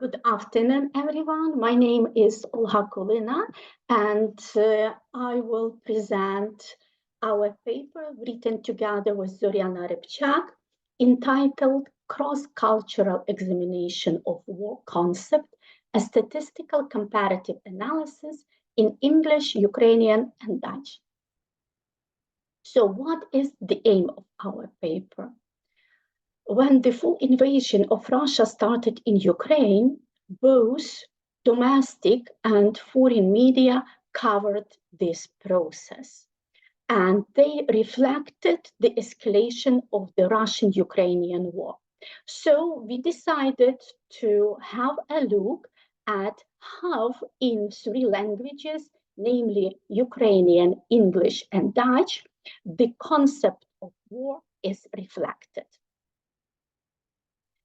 Good afternoon, everyone. My name is Olha Kulyna, and I will present our paper written together with Zoriana Rybchak, entitled Cross-Cultural Examination of War Concept, a Statistical Comparative Analysis in English, Ukrainian, and Dutch. So what is the aim of our paper? When the full invasion of Russia started in Ukraine, both domestic and foreign media covered this process, and they reflected the escalation of the Russian-Ukrainian war. So we decided to have a look at how in three languages, namely Ukrainian, English, and Dutch, the concept of war is reflected.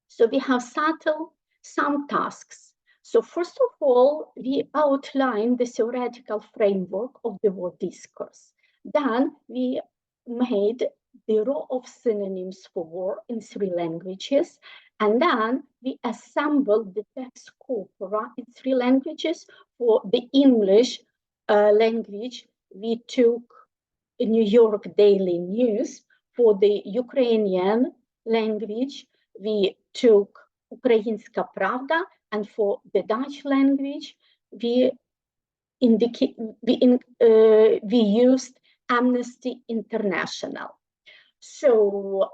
So we have settled some tasks. So first of all, we outlined the theoretical framework of the war discourse. Then we made the row of synonyms for war in three languages. And then we assembled the text corpora in three languages. For the English language, we took New York Daily News. For the Ukrainian language, we took Ukrainska Pravda, and for the Dutch language, we used Amnesty International. So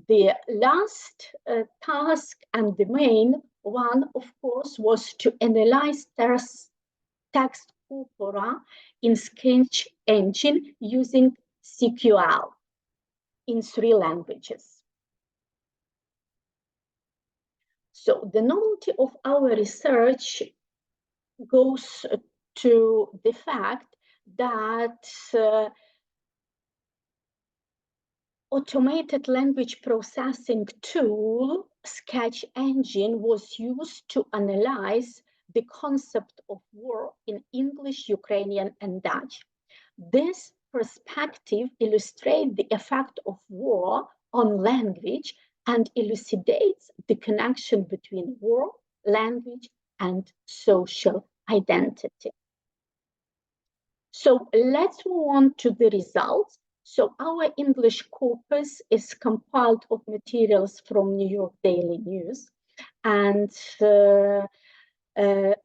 the last task and the main one, of course, was to analyze text corpora in Sketch engine using SQL in three languages. So the novelty of our research goes to the fact that automated language processing tool, Sketch engine, was used to analyze the concept of war in English, Ukrainian, and Dutch. This perspective illustrates the effect of war on language and elucidates the connection between war, language, and social identity. So let's move on to the results. So our English corpus is compiled of materials from New York Daily News, and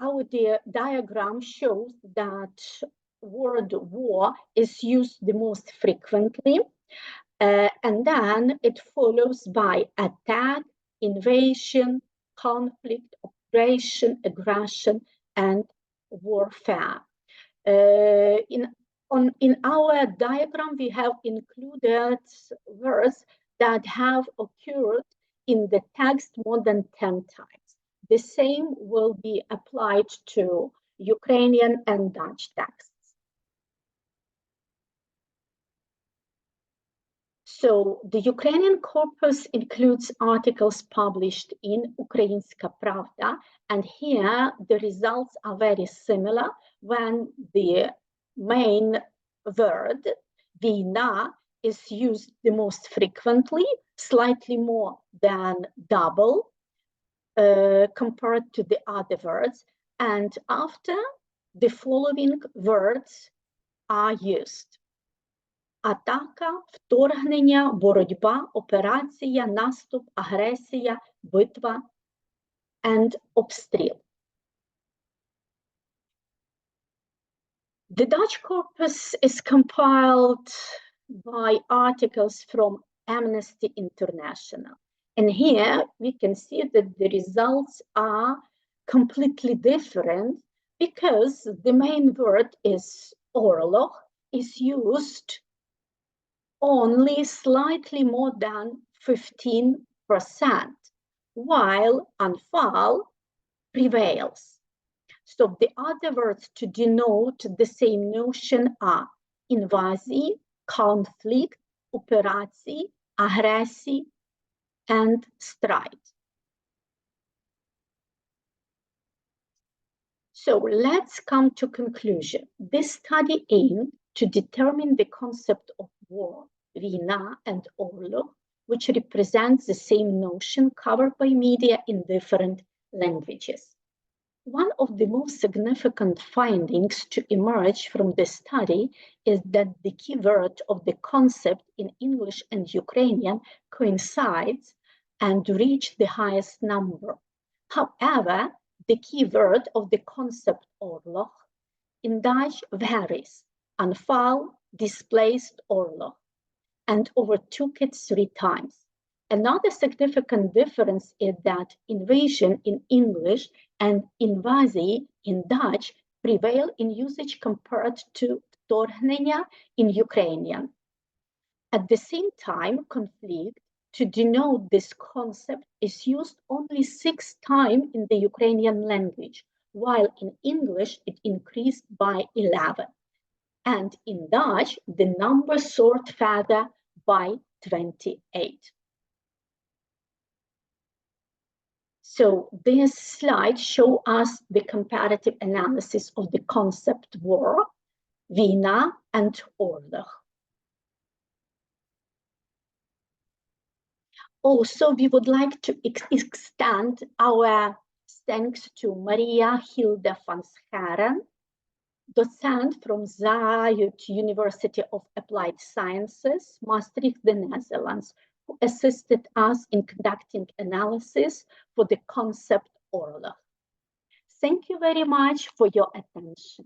our diagram shows that word war is used the most frequently. And then it follows by attack, invasion, conflict, operation, aggression, and warfare. In our diagram, we have included words that have occurred in the text more than 10 times. The same will be applied to Ukrainian and Dutch texts. So the Ukrainian corpus includes articles published in Ukrainska Pravda, and here the results are very similar when the main word, vina, is used the most frequently, slightly more than double compared to the other words, and after the following words are used. Атака, вторгнення, боротьба, операція, наступ, агресія, битва, and обстріл. The Dutch corpus is compiled by articles from Amnesty International. And here we can see that the results are completely different because the main word is oorlog, is used only slightly more than 15%, while anfal prevails. So the other words to denote the same notion are invazii, conflict, operacji, agresii, and stride. So let's come to conclusion. This study aimed to determine the concept of war, vina, and oorlog, which represents the same notion covered by media in different languages. One of the most significant findings to emerge from the study is that the keyword of the concept in English and Ukrainian coincides and reach the highest number. However, the keyword of the concept oorlog in Dutch varies: aanval, displaced oorlog, and overtook it 3 times. Another significant difference is that invasion in English and invasie in Dutch prevail in usage compared to вторгнення in Ukrainian. At the same time, conflict, to denote this concept, is used only 6 times in the Ukrainian language, while in English it increased by 11. And in Dutch, the number soared further by 28. So this slide shows us the comparative analysis of the concept war, vina, and oorlog. Also, we would like to extend our thanks to Maria Hilde van Scharen, docent from Zayut University of Applied Sciences, Maastricht, the Netherlands, who assisted us in conducting analysis for the concept oorlog. Thank you very much for your attention.